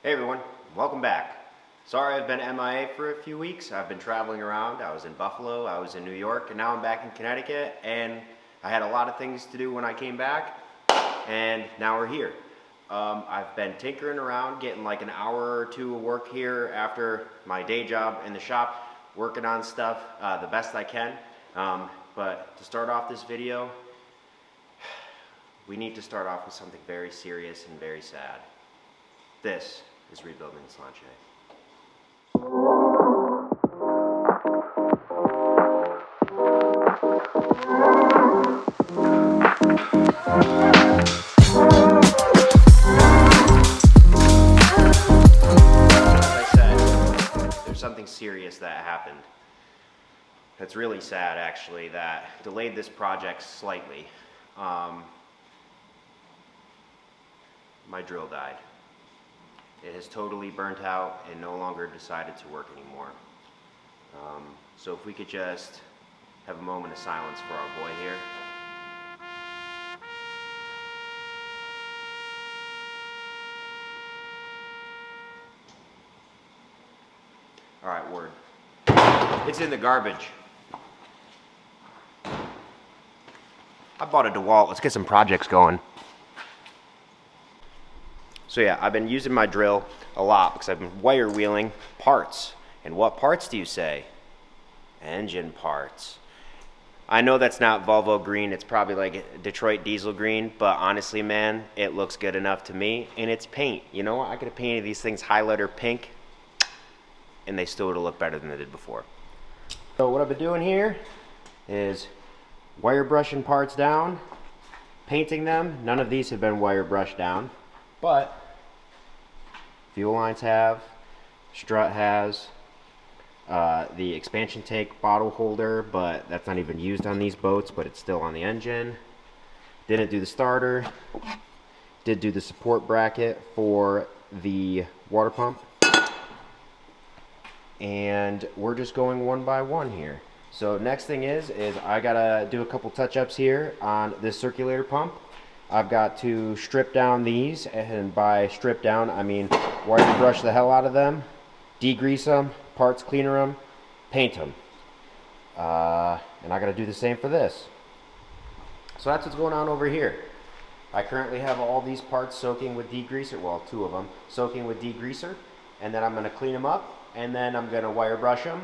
Hey everyone, welcome back. Sorry I've been MIA for a few weeks. I've been traveling around. I was in Buffalo, I was in New York, and now I'm back in Connecticut, and I had a lot of things to do when I came back, and now we're here. I've been tinkering around, getting like an hour or two of work here after my day job in the shop, working on stuff the best I can. But to start off this video, we need to start off with something very serious and very sad. This is Rebuildinganche. Something serious that happened. That's really sad, actually, that delayed this project slightly. My drill died. It has totally burnt out and no longer decided to work anymore. So if we could just have a moment of silence for our boy here. All right, word. It's in the garbage. I bought a DeWalt. Let's get some projects going. So yeah, I've been using my drill a lot because I've been wire wheeling parts. And what parts do you say? Engine parts. I know that's not Volvo green. It's probably like Detroit diesel green, but honestly, man, it looks good enough to me. And it's paint. You know what? I could have painted these things highlighter pink, and they still would have looked better than they did before. So what I've been doing here is wire brushing parts down, painting them. None of these have been wire brushed down, but fuel lines have, strut has, the expansion tank bottle holder, but that's not even used on these boats, but it's still on the engine. Didn't do the starter. Did do the support bracket for the water pump. And we're just going one by one here. So next thing is I gotta do a couple touch-ups here on this circulator pump. I've got to strip down these, and by strip down I mean wire brush the hell out of them, degrease them, parts cleaner them, paint them. And I gotta do the same for this. So that's what's going on over here. I currently have all these parts soaking with degreaser, well, two of them, soaking with degreaser, and then I'm gonna clean them up, and then I'm gonna wire brush them.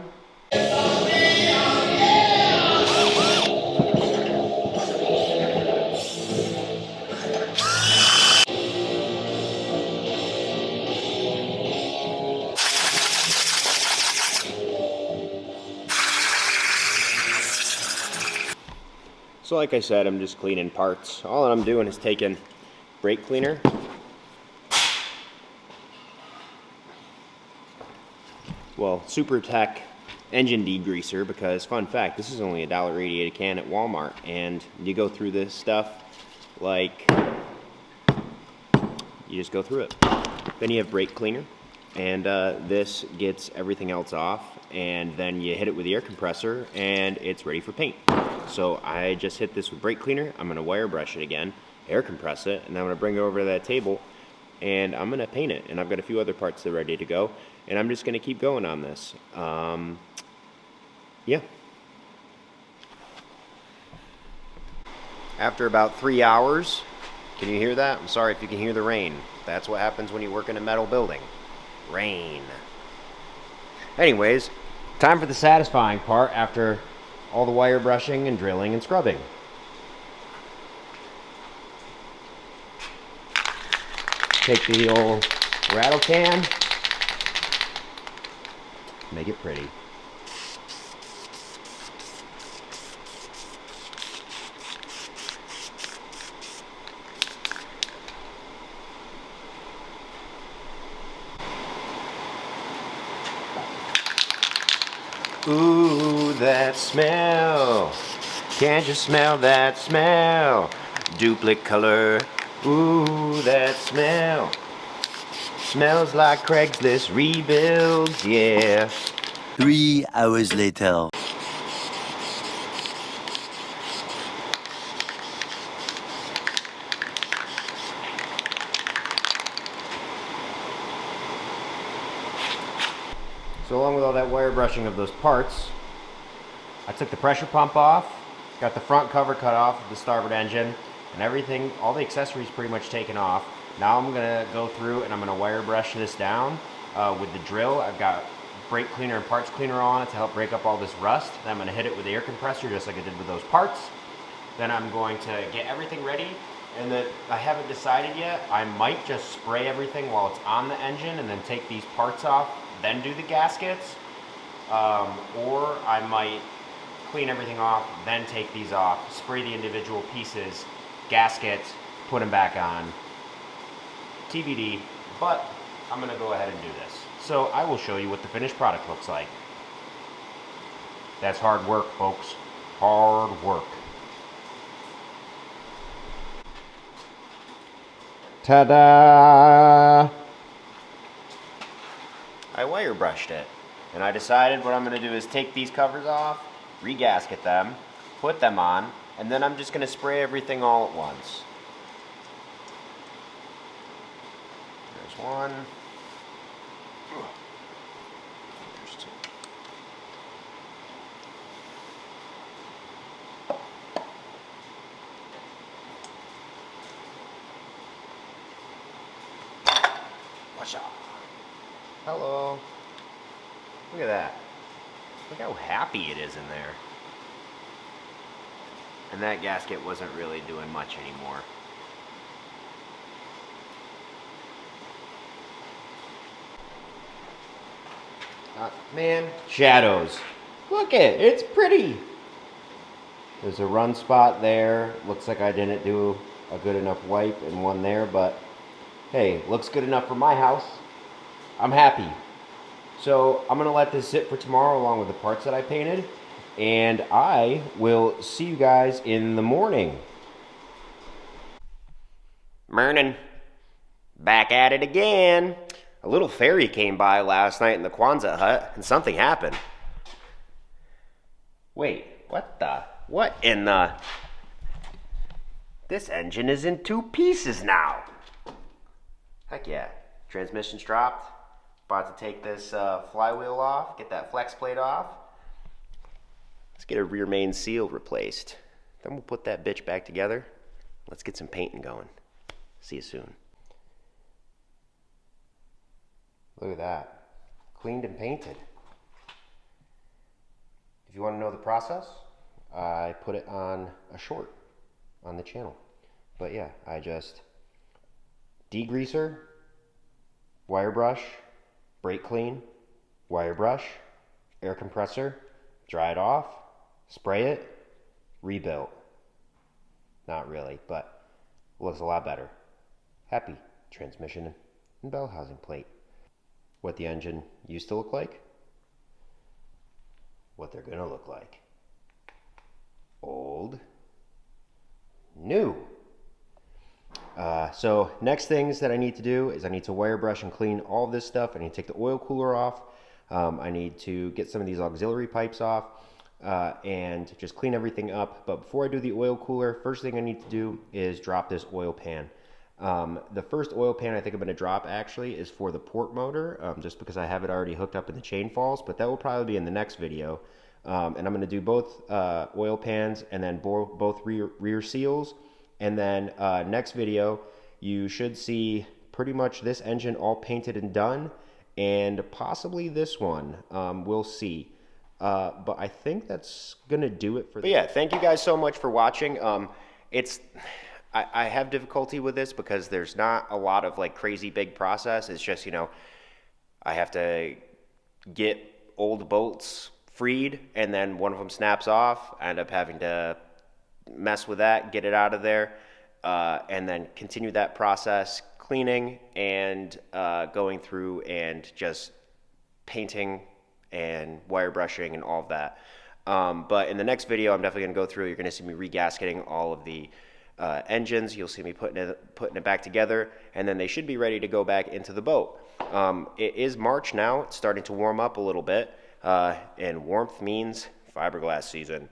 So like I said, I'm just cleaning parts. All that I'm doing is taking brake cleaner, well, Super Tech engine degreaser, because fun fact, this is only $1.88 a can at Walmart, and you go through this stuff like you just go through it. Then you have brake cleaner, and this gets everything else off, and then you hit it with the air compressor and it's ready for paint. So I just hit this with brake cleaner. I'm gonna wire brush it again, air compress it, and then I'm gonna bring it over to that table and I'm gonna paint it. And I've got a few other parts that are ready to go, and I'm just gonna keep going on this. Yeah. After about 3 hours, can you hear that? I'm sorry if you can hear the rain. That's what happens when you work in a metal building. Rain. Anyways, time for the satisfying part after all the wire brushing and drilling and scrubbing. Take the old rattle can, make it pretty. Ooh, that smell. Can't you smell that smell? Duplicate color. Ooh, that smell. Smells like Craigslist rebuilds, yeah. 3 hours later. So along with all that wire brushing of those parts, I took the pressure pump off, got the front cover cut off of the starboard engine, and everything, all the accessories pretty much taken off. Now I'm gonna go through and I'm gonna wire brush this down with the drill. I've got brake cleaner and parts cleaner on it to help break up all this rust. Then I'm gonna hit it with the air compressor just like I did with those parts. Then I'm going to get everything ready, and then I haven't decided yet. I might just spray everything while it's on the engine and then take these parts off, then do the gaskets. Or I might clean everything off, then take these off, spray the individual pieces, gaskets, put them back on. TBD, but I'm gonna go ahead and do this. So I will show you what the finished product looks like. That's hard work, folks. Hard work. Ta-da! I wire brushed it, and I decided what I'm gonna do is take these covers off, re-gasket them, put them on, and then I'm just gonna spray everything all at once. There's one. There's two. Watch out. Hello. Look at that. Look how happy it is in there. And that gasket wasn't really doing much anymore. Man, shadows. Look it's pretty. There's a run spot there. Looks like I didn't do a good enough wipe and one there, but hey, looks good enough for my house. I'm happy. So I'm gonna let this sit for tomorrow along with the parts that I painted, and I will see you guys in the morning. Morning. Back at it again. A little fairy came by last night in the Kwanzaa hut, and something happened. Wait, what in the... This engine is in two pieces now. Heck yeah. Transmission's dropped. About to take this flywheel off, get that flex plate off. Let's get a rear main seal replaced. Then we'll put that bitch back together. Let's get some painting going. See you soon. Look at that. Cleaned and painted. If you want to know the process, I put it on a short on the channel. But yeah, I just degreaser, wire brush, brake clean, wire brush, air compressor, dry it off, spray it, rebuild. Not really, but looks a lot better. Happy. Transmission and bell housing plate. What the engine used to look like, what they're gonna look like. Old, new. So next things that I need to do is I need to wire brush and clean all this stuff. I need to take the oil cooler off. I need to get some of these auxiliary pipes off and just clean everything up. But before I do the oil cooler, first thing I need to do is drop this oil pan. The first oil pan I think I'm going to drop actually is for the port motor, just because I have it already hooked up in the chain falls, but that will probably be in the next video. And I'm going to do both oil pans and then both rear seals. And then next video, you should see pretty much this engine all painted and done, and possibly this one. We'll see. But I think that's going to do it for this. But yeah, thank you guys so much for watching. I have difficulty with this because there's not a lot of like crazy big process. It's just, you know, I have to get old bolts freed, and then one of them snaps off. I end up having to mess with that, get it out of there, and then continue that process, cleaning and going through and just painting and wire brushing and all of that. But in the next video, I'm definitely going to go through. You're going to see me regasketing all of the engines. You'll see me putting it back together, and then they should be ready to go back into the boat. It is March now. It's starting to warm up a little bit, and warmth means fiberglass season.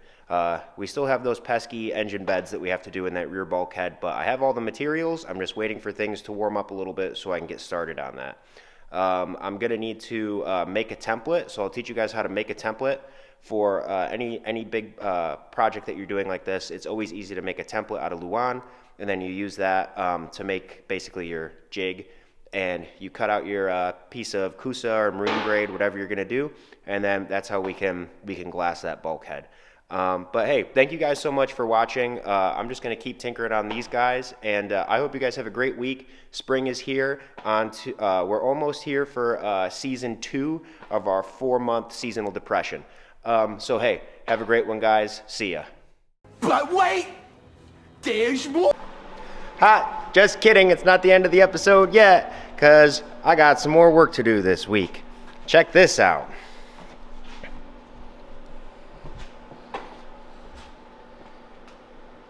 We still have those pesky engine beds that we have to do in that rear bulkhead, but I have all the materials. I'm just waiting for things to warm up a little bit so I can get started on that. I'm going to need to make a template, so I'll teach you guys how to make a template for any big project that you're doing like this. It's always easy to make a template out of Luan, and then you use that to make basically your jig, and you cut out your piece of Kusa or marine grade, whatever you're going to do, and then that's how we can glass that bulkhead. But hey, thank you guys so much for watching. I'm just going to keep tinkering on these guys, and I hope you guys have a great week. Spring is here. We're almost here for season 2 of our 4-month seasonal depression. So hey, have a great one, guys. See ya. But wait! There's more! Ha! Just kidding. It's not the end of the episode yet, because I got some more work to do this week. Check this out.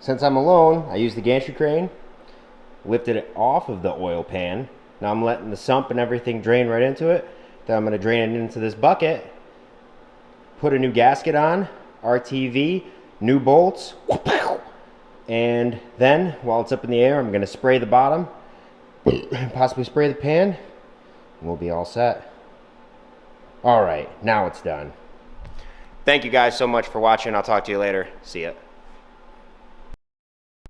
Since I'm alone, I used the gantry crane, lifted it off of the oil pan. Now I'm letting the sump and everything drain right into it. Then I'm going to drain it into this bucket, put a new gasket on, RTV, new bolts, and then while it's up in the air, I'm going to spray the bottom, possibly spray the pan, and we'll be all set. All right, now it's done. Thank you guys so much for watching. I'll talk to you later. See ya.